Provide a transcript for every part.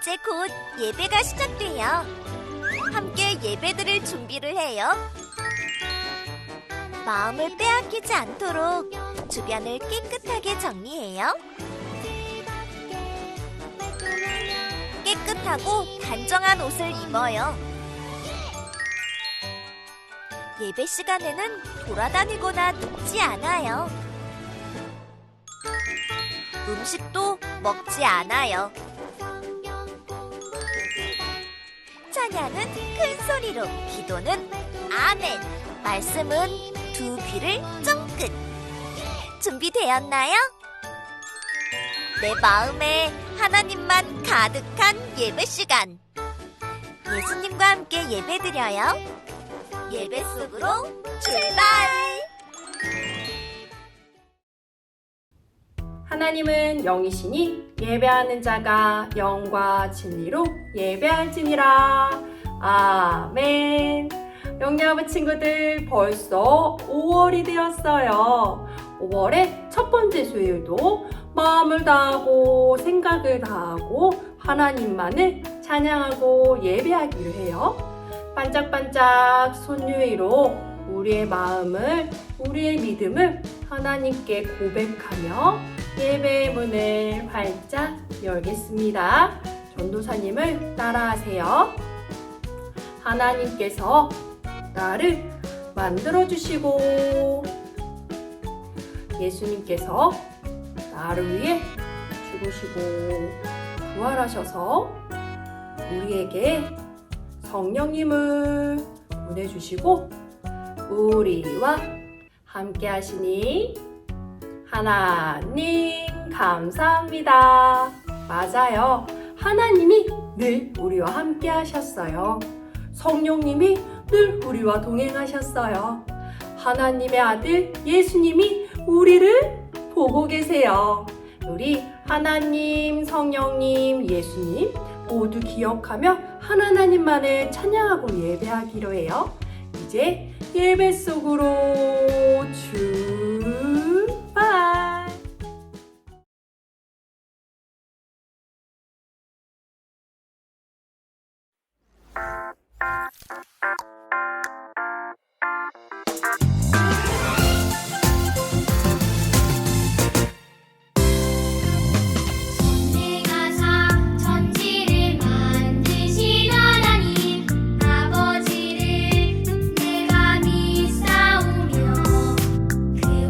이제 곧 예배가 시작돼요. 함께 예배드릴 준비를 해요. 마음을 빼앗기지 않도록 주변을 깨끗하게 정리해요. 깨끗하고 단정한 옷을 입어요. 예배 시간에는 돌아다니거나 눕지 않아요. 음식도 먹지 않아요. 찬양은 큰 소리로, 기도는 아멘, 말씀은 두 귀를 쫑긋. 준비되었나요? 내 마음에 하나님만 가득한 예배 시간. 예수님과 함께 예배드려요. 예배 속으로 출발! 하나님은 영이시니 예배하는 자가 영과 진리로 예배할지니라. 아멘. 영리아부 친구들, 벌써 5월이 되었어요. 5월의 첫 번째 수요일도 마음을 다하고 생각을 다하고 하나님만을 찬양하고 예배하기로 해요. 반짝반짝 손유위로 우리의 마음을, 우리의 믿음을 하나님께 고백하며 예배의 문을 활짝 열겠습니다. 전도사님을 따라하세요. 하나님께서 나를 만들어주시고 예수님께서 나를 위해 죽으시고 부활하셔서 우리에게 성령님을 보내주시고 우리와 함께 하시니 하나님 감사합니다. 맞아요. 하나님이 늘 우리와 함께 하셨어요. 성령님이 늘 우리와 동행하셨어요. 하나님의 아들 예수님이 우리를 보고 계세요. 우리 하나님, 성령님, 예수님 모두 기억하며 하나님만을 찬양하고 예배하기로 해요. 이제 예배 속으로 출발! 그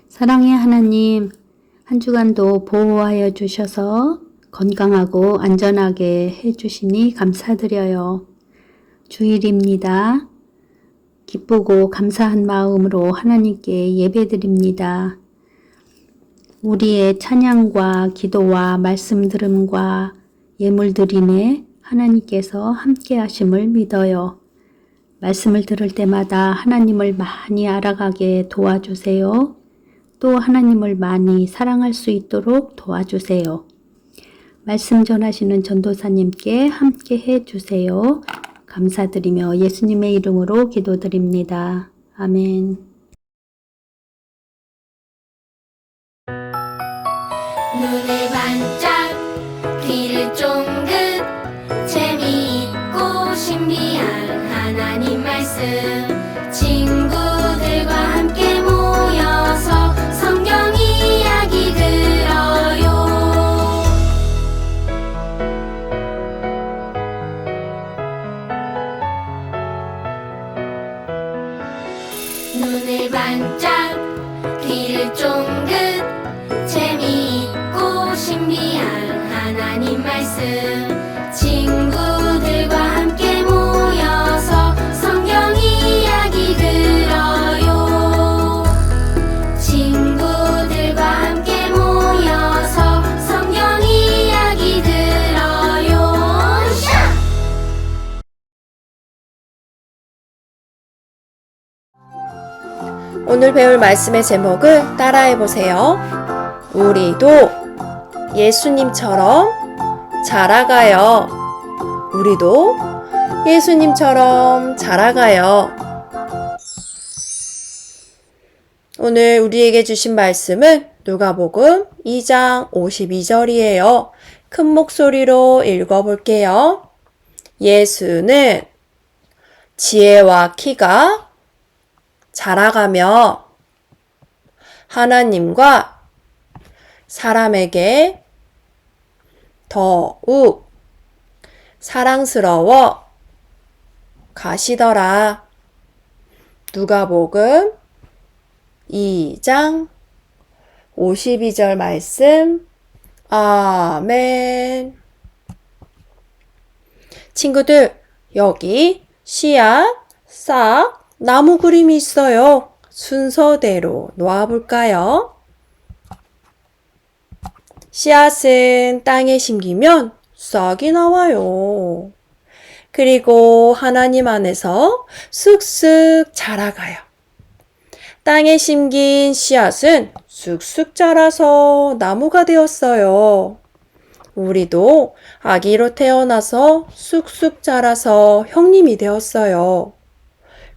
사랑의 하나님, 한 주간도 보호하여 주셔서 건강하고 안전하게 해주시니 감사드려요. 주일입니다. 기쁘고 감사한 마음으로 하나님께 예배드립니다. 우리의 찬양과 기도와 말씀 들음과 예물 드림에 하나님께서 함께 하심을 믿어요. 말씀을 들을 때마다 하나님을 많이 알아가게 도와주세요. 또 하나님을 많이 사랑할 수 있도록 도와주세요. 말씀 전하시는 전도사님께 함께 해주세요. 감사드리며 예수님의 이름으로 기도드립니다. 아멘. 눈을 반짝 귀를 쫑긋 재미있고 신비한 하나님 말씀 친구들과 함께 모여서 성경 이야기 들어요. 눈을 반짝 귀를 쫑긋 재미있고 신비한 하나님 말씀 친구들과 함께 모여서 성경 이야기 들어요. 친구들과 함께 모여서 성경 이야기 들어요. 샤! 오늘 배울 말씀의 제목을 따라해보세요. 우리도 예수님처럼 자라가요. 우리도 예수님처럼 자라가요. 오늘 우리에게 주신 말씀은 누가복음 2장 52절이에요. 큰 목소리로 읽어볼게요. 예수는 지혜와 키가 자라가며 하나님과 사람에게 더욱 사랑스러워 가시더라. 누가복음 2장 52절 말씀. 아멘. 친구들, 여기 씨앗, 싹, 나무 그림이 있어요. 순서대로 놓아볼까요? 씨앗은 땅에 심기면 싹이 나와요. 그리고 하나님 안에서 쑥쑥 자라가요. 땅에 심긴 씨앗은 쑥쑥 자라서 나무가 되었어요. 우리도 아기로 태어나서 쑥쑥 자라서 형님이 되었어요.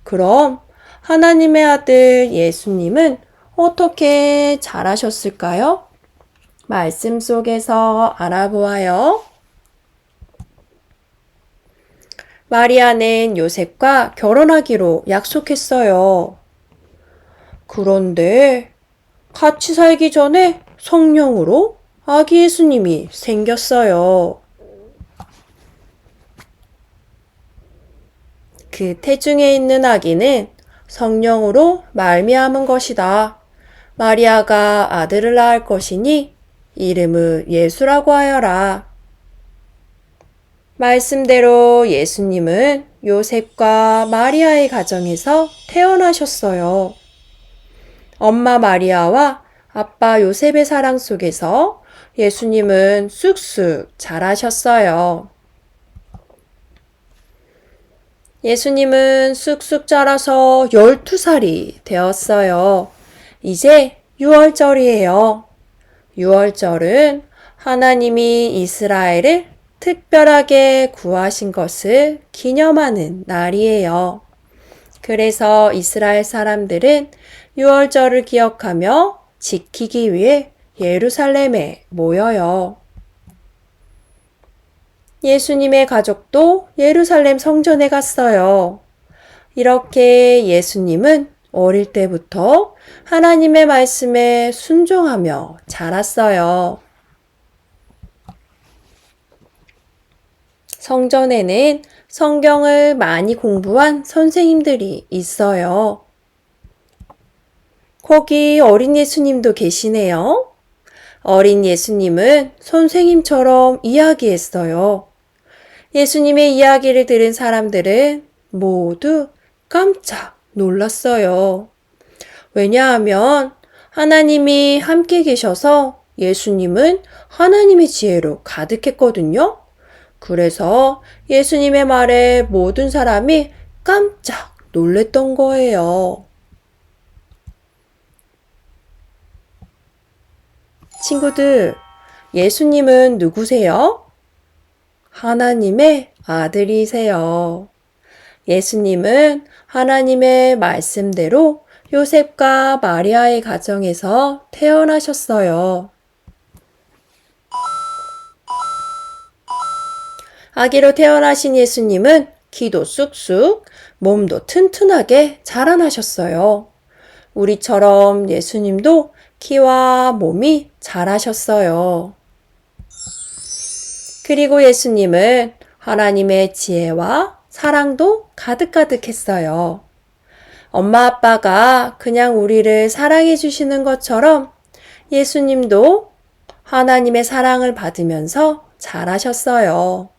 그럼 하나님의 아들 예수님은 어떻게 자라셨을까요? 말씀 속에서 알아보아요. 마리아는 요셉과 결혼하기로 약속했어요. 그런데 같이 살기 전에 성령으로 아기 예수님이 생겼어요. 그 태중에 있는 아기는 성령으로 말미암은 것이다. 마리아가 아들을 낳을 것이니 이름을 예수라고 하여라. 말씀대로 예수님은 요셉과 마리아의 가정에서 태어나셨어요. 엄마 마리아와 아빠 요셉의 사랑 속에서 예수님은 쑥쑥 자라셨어요. 예수님은 쑥쑥 자라서 12살이 되었어요. 이제 6월절이에요. 6월절은 하나님이 이스라엘을 특별하게 구하신 것을 기념하는 날이에요. 그래서 이스라엘 사람들은 6월절을 기억하며 지키기 위해 예루살렘에 모여요. 예수님의 가족도 예루살렘 성전에 갔어요. 이렇게 예수님은 어릴 때부터 하나님의 말씀에 순종하며 자랐어요. 성전에는 성경을 많이 공부한 선생님들이 있어요. 거기 어린 예수님도 계시네요. 어린 예수님은 선생님처럼 이야기했어요. 예수님의 이야기를 들은 사람들은 모두 깜짝 놀랐어요. 왜냐하면 하나님이 함께 계셔서 예수님은 하나님의 지혜로 가득했거든요. 그래서 예수님의 말에 모든 사람이 깜짝 놀랬던 거예요. 친구들, 예수님은 누구세요? 하나님의 아들이세요. 예수님은 하나님의 말씀대로 요셉과 마리아의 가정에서 태어나셨어요. 아기로 태어나신 예수님은 키도 쑥쑥, 몸도 튼튼하게 자라나셨어요. 우리처럼 예수님도 키와 몸이 자라셨어요. 그리고 예수님은 하나님의 지혜와 사랑도 가득가득했어요. 엄마 아빠가 그냥 우리를 사랑해 주시는 것처럼 예수님도 하나님의 사랑을 받으면서 자라셨어요.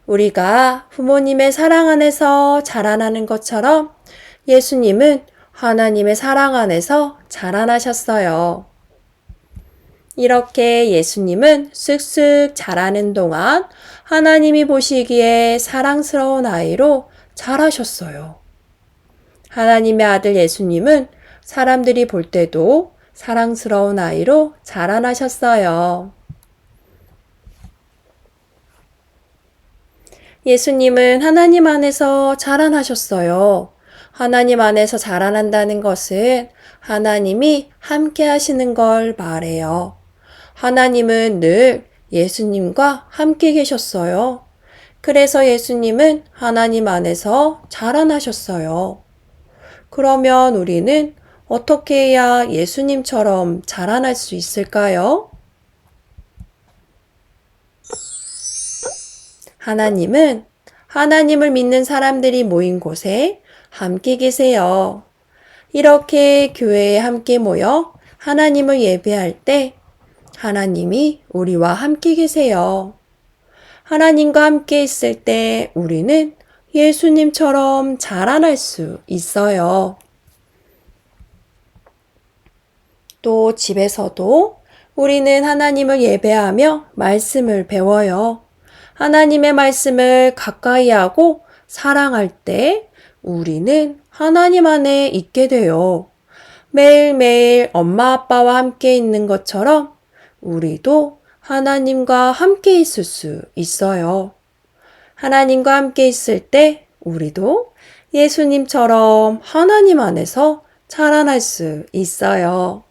우리가 부모님의 사랑 안에서 자라나는 것처럼 예수님은 하나님의 사랑 안에서 자라나셨어요. 이렇게 예수님은 쓱쓱 자라는 동안 하나님이 보시기에 사랑스러운 아이로 자라셨어요. 하나님의 아들 예수님은 사람들이 볼 때도 사랑스러운 아이로 자라나셨어요. 예수님은 하나님 안에서 자라나셨어요. 하나님 안에서 자라난다는 것은 하나님이 함께 하시는 걸 말해요. 하나님은 늘 예수님과 함께 계셨어요. 그래서 예수님은 하나님 안에서 자라나셨어요. 그러면 우리는 어떻게 해야 예수님처럼 자라날 수 있을까요? 하나님은 하나님을 믿는 사람들이 모인 곳에 함께 계세요. 이렇게 교회에 함께 모여 하나님을 예배할 때 하나님이 우리와 함께 계세요. 하나님과 함께 있을 때 우리는 예수님처럼 자라날 수 있어요. 또 집에서도 우리는 하나님을 예배하며 말씀을 배워요. 하나님의 말씀을 가까이 하고 사랑할 때 우리는 하나님 안에 있게 돼요. 매일매일 엄마 아빠와 함께 있는 것처럼 우리도 하나님과 함께 있을 수 있어요. 하나님과 함께 있을 때 우리도 예수님처럼 하나님 안에서 자라날 수 있어요.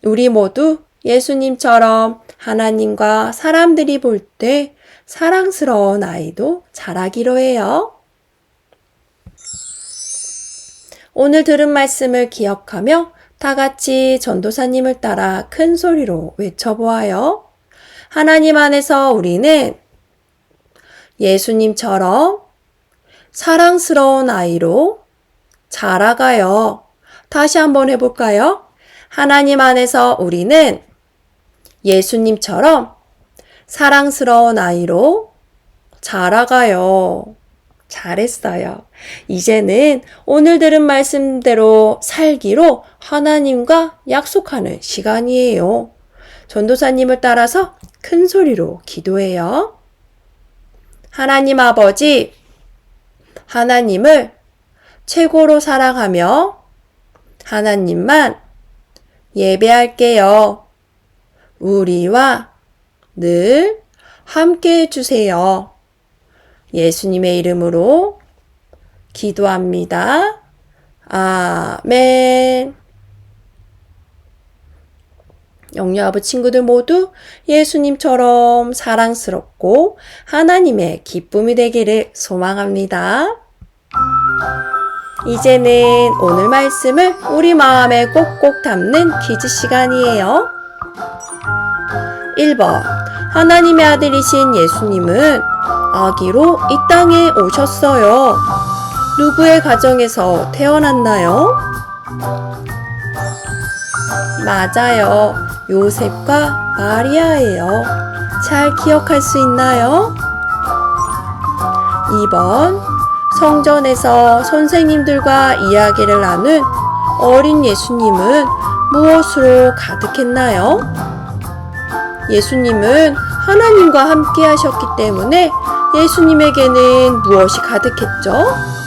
우리 모두 예수님처럼 하나님과 사람들이 볼 때 사랑스러운 아이도 자라기로 해요. 오늘 들은 말씀을 기억하며 다 같이 전도사님을 따라 큰 소리로 외쳐보아요. 하나님 안에서 우리는 예수님처럼 사랑스러운 아이로 자라가요. 다시 한번 해볼까요? 하나님 안에서 우리는 예수님처럼 사랑스러운 아이로 자라가요. 잘했어요. 이제는 오늘 들은 말씀대로 살기로 하나님과 약속하는 시간이에요. 전도사님을 따라서 큰 소리로 기도해요. 하나님 아버지, 하나님을 최고로 사랑하며 하나님만 예배할게요. 우리와 늘 함께 해주세요. 예수님의 이름으로 기도합니다. 아멘. 영유아부 친구들 모두 예수님처럼 사랑스럽고 하나님의 기쁨이 되기를 소망합니다. 이제는 오늘 말씀을 우리 마음에 꼭꼭 담는 퀴즈 시간이에요. 1번. 하나님의 아들이신 예수님은 아기로 이 땅에 오셨어요. 누구의 가정에서 태어났나요? 맞아요. 요셉과 마리아예요. 잘 기억할 수 있나요? 2번. 성전에서 선생님들과 이야기를 나눈 어린 예수님은 무엇으로 가득했나요? 예수님은 하나님과 함께 하셨기 때문에 예수님에게는 무엇이 가득했죠?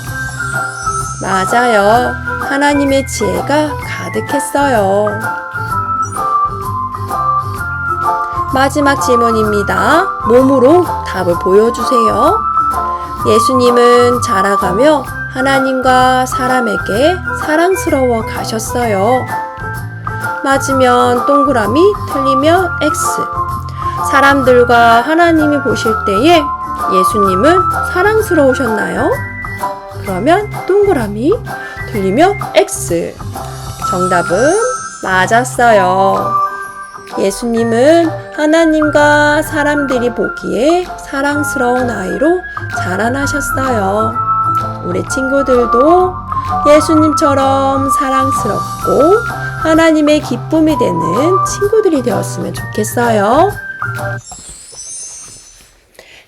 맞아요. 하나님의 지혜가 가득했어요. 마지막 질문입니다. 몸으로 답을 보여주세요. 예수님은 자라가며 하나님과 사람에게 사랑스러워 가셨어요. 맞으면 동그라미, 틀리면 X. 사람들과 하나님이 보실 때에 예수님은 사랑스러우셨나요? 그러면 동그라미, 틀리면 X. 정답은 맞았어요. 예수님은 하나님과 사람들이 보기에 사랑스러운 아이로 자라나셨어요. 우리 친구들도 예수님처럼 사랑스럽고 하나님의 기쁨이 되는 친구들이 되었으면 좋겠어요.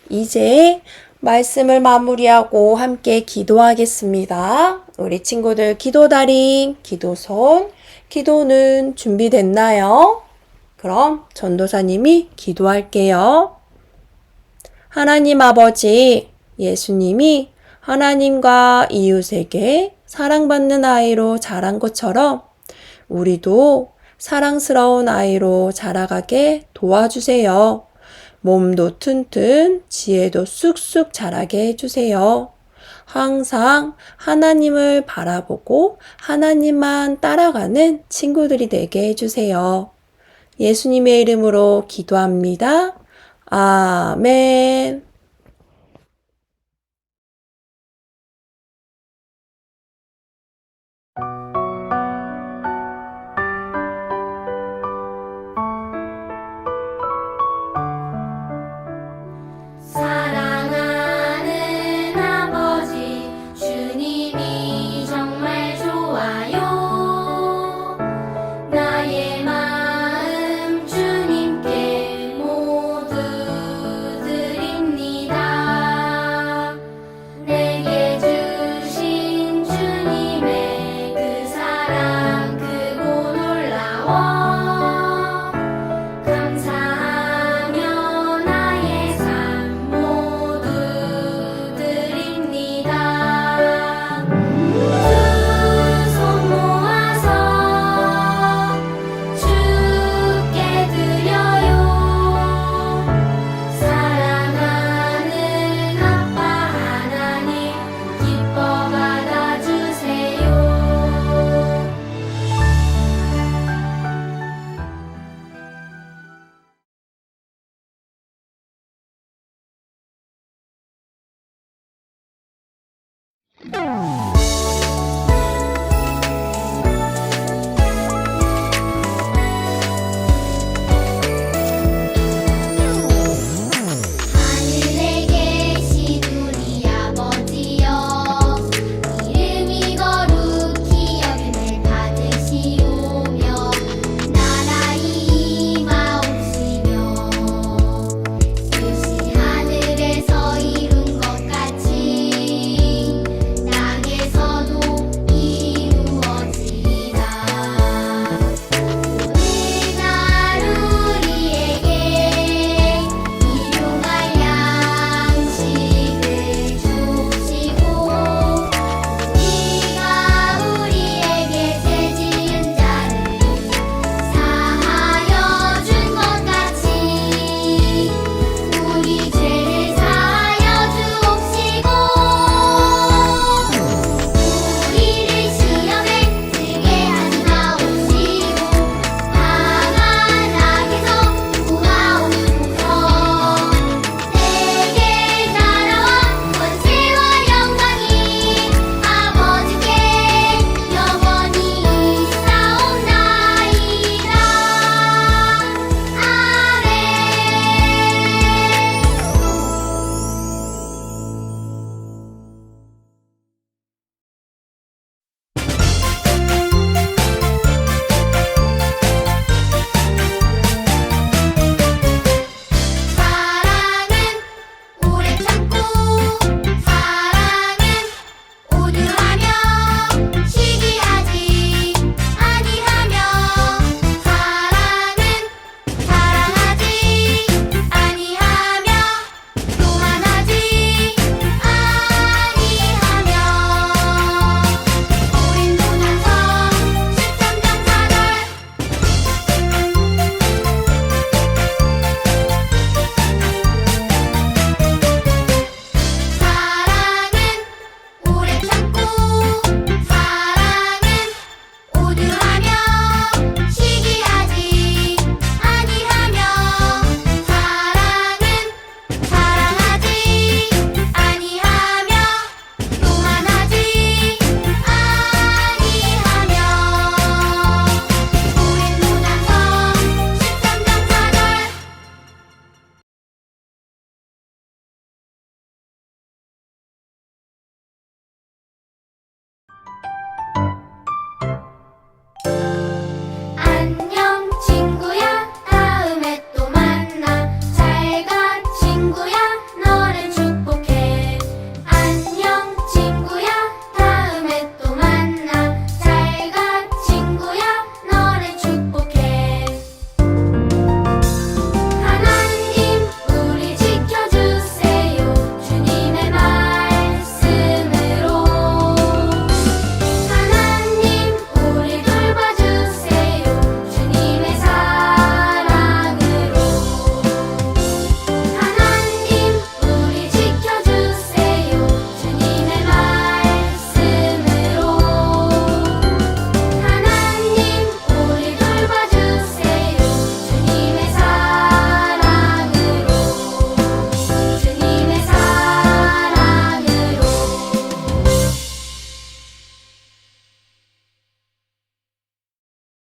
이제 말씀을 마무리하고 함께 기도하겠습니다. 우리 친구들 기도다리, 기도손, 기도는 준비됐나요? 그럼 전도사님이 기도할게요. 하나님 아버지, 예수님이 하나님과 이웃에게 사랑받는 아이로 자란 것처럼 우리도 사랑스러운 아이로 자라가게 도와주세요. 몸도 튼튼, 지혜도 쑥쑥 자라게 해주세요. 항상 하나님을 바라보고 하나님만 따라가는 친구들이 되게 해주세요. 예수님의 이름으로 기도합니다. 아멘.